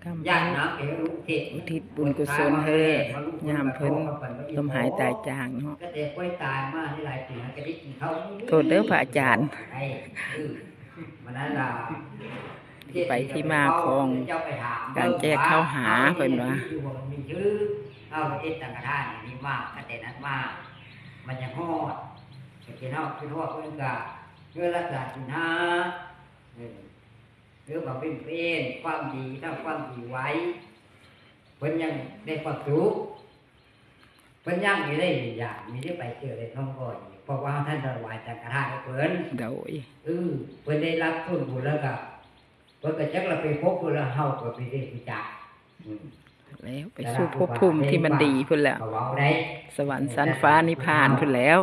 กำพันอุทิศบุญกุศลเฮ้ยามเพิ่นลมหายตายจางเนาะโทษเด้อพระอาจารย์ไปที่มาของการแจกข้าวหาเพิ่นว่าเอาเอ็ดต่างกระด้างนี่มากแต่นั้นมากมันยังฮอดกินฮอดเพิ่นก็เพื่อรักษาสินห้าหรือว่าเป็นความดีทำความดีไว้เพิ่นยังได้ความสุขเพิ่นยังมีได้อย่างมีได้ไปเจอได้ท่องก่อนเพราะว่าท่านถวายจักรพรรดิเพิ่นโดยเพิ่นได้รับส่วนบุญแล้วก็เพิ่นก็จักเราไปพบเพิ่นแล้วเฮาก็ไปได้รู้จักแล้วไปสู่ภพภูมิที่มันดีพุ่นแล้วสวรรค์ชั้นฟ้านิพพานพุ่นแล้ว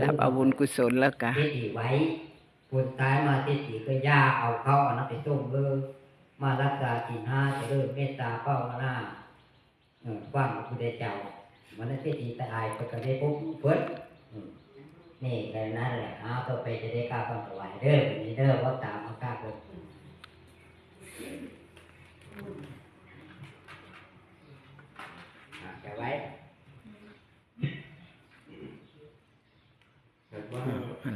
รับเอาบุญกุศลแล้วก็ไว้คนตายมาที่สี่ก็ย่าเอาเข้าเอาน้ำไปต้มเลยมารักษาศีลห้าจะเริ่มเมตตาเป้าหน้าฟังพระพุทธเจ้ามันนั่นที่สี่ตายไปก็ได้ปุ๊บเพิ่นนี่แค่นั้นแหละเอาต่อไปจะได้กล้าความถวายเด้อนี่เด้อว่าตามเอากล้าเพิ่นจะไว้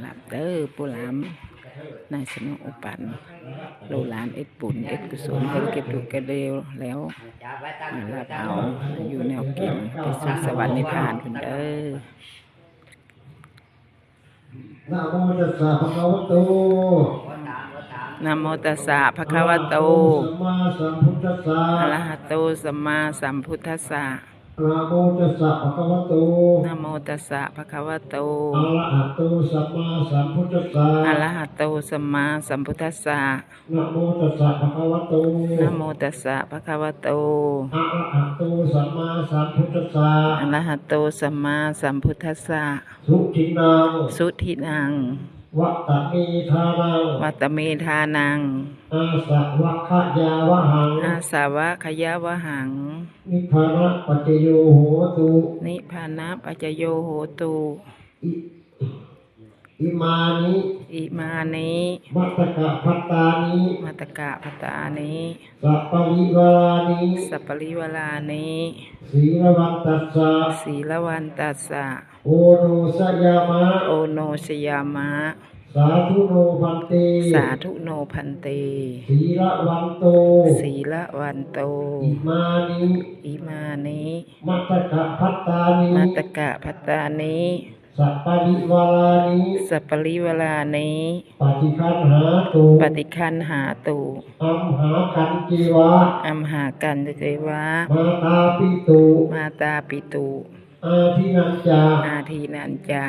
หลับเด้อปุรามนายสนอุปันโลลานเอ็ดปุ่นเอ็ดกุศลเอ็ดเก็บถูกกระเดียวแล้วหลับเอาอยู่แนวกินไปสู่สวรรค์นิพพานคุณเด้อนะโมตัสสะภะคะวะโตนะโมตัสสะภะคะวะโตอะระหะโตสัมมาสัมพุทธัสสะนะโมตัสสะภะคะวะโตนะโมตัสสะภะคะวะโตอะระหะโตสัมมาสัมพุทธัสสะอะระหะโตสัมมาสัมพุทธัสสะนะโมตัสสะภะคะวะโตนะโมตัสสะภะคะวะโตอะระหะโตสัมมาสัมพุทธัสสะอะระหะโตสัมมาสัมพุทธัสสะสุทินังสุทินังวัตตมีทานังวัตตมีทานังอาสาวะขยาวะหังอาสาวะขยาวะหังนิพพานะปัจจโยโหตุนิพพานะปัจจโยโหตุอิมานิมัตตกะพัตตานิมัตตกะพัตตานิสัพปริวารานิสัพปริวารานิศีลวันตัสสะศีลวันตัสสะโอโนสยามะโอโนสยามะสาธุโนพันเตสาธุโนพันเตศีลวันโตศีลวันโตอิมานิมัตตกะพัตตานิมัตตกะพัตตานิสัพปริวารานิสัพปริวารานิปฏิคันหาตุปฏิคันหาตุอัมหากันจีวะอัมหากันเจวะมาตาปิตุมาตาปิตุอาทินันจาอาทินันจา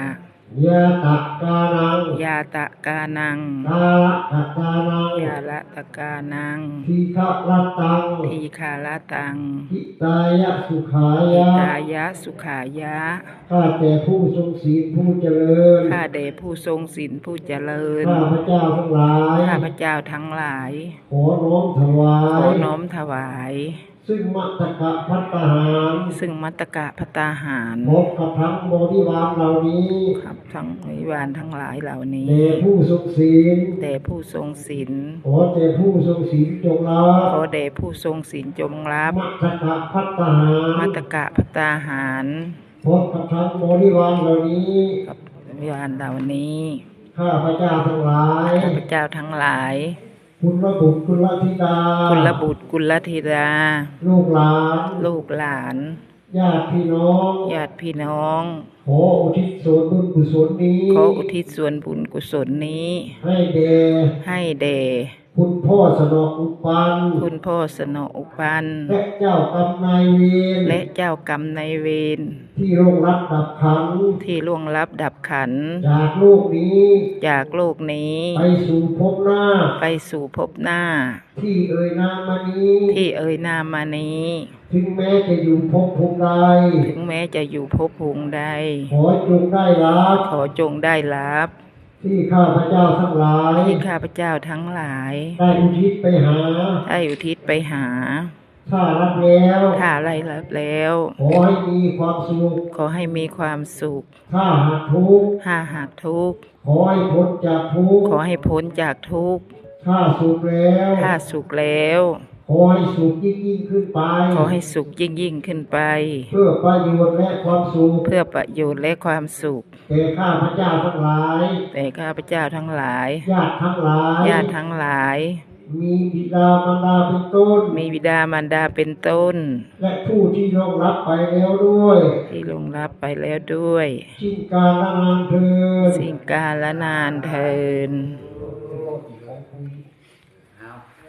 ยาตะกานังยาตะกานังกาละตะกานังยาละตะกานังทีฆะละตังทีฆาละตังหิตายะสุขายะหิตายะสุขายะข้าแต่ผู้ทรงศีลผู้เจริญข้าแต่ผู้ทรงศีลผู้เจริญข้าพระเจ้าทั้งหลายข้าพระเจ้าทั้งหลายขอน้อมถวายขอน้อมถวายซึ่งมัตตกะภัตตาหารซึ่งมัตตกะภัตตาหารพบกับทั้งบริวารเหล่านี้ครับทั้งบริวารทั้งหลายเหล่านี้แต่ผู้ทรงศีลแต่ผู้ทรงศีลขอแต่ผู้ทรงศีลจงรับขอแต่ผู้ทรงศีลจงรับมัตตกะภัตตาหารมัตตกะภัตตาหารพบกับทั้งบริวารเหล่านี้กับบริวารเหล่านี้ข้าพระเจ้าทั้งหลายข้าพระเจ้าทั้งหลายคุณบุตรคุณธิดาคุณบุตรคุณธิดาลูกหลานญาติพี่น้องขออุทิศส่วนบุญกุศลนี้ขออุทิศส่วนบุญกุศลนี้ให้แด่คุณพ่อสนออุปันและเจ้ากรรมนายเวรที่ล่วงลับดับขันจากโลกนี้ไปสู่ภพหน้าที่เอ่ยนามมานี้ถึงแม้จะอยู่ภพภูมิใดขอจงได้รับที่ข้าพเจ้าทั้งหลายได้อุทิศไปหาถ้ารับแล้วขอให้มีความสุขถ้าหากทุกข์ขอให้พ้นจากทุกข์ ถ้าสุขแล้ว ถ้าสุขแล้ว ขอให้สุขยิ่งขึ้นไป ขอให้สุขยิ่งขึ้นไป เพื่อประโยชน์และความสุข เพื่อประโยชน์และความสุข แก่ข้าพเจ้าทั้งหลาย แต่ข้าพเจ้าทั้งหลาย ญาติทั้งหลาย ญาติทั้งหลาย มีบิดามารดาเป็นต้น มีบิดามารดาเป็นต้น และผู้ที่ล่วงลับไปแล้วด้วย ที่ลงรับไปแล้วด้วย สิ้นกาลนานเทิน สิ่งกาลนานเทิน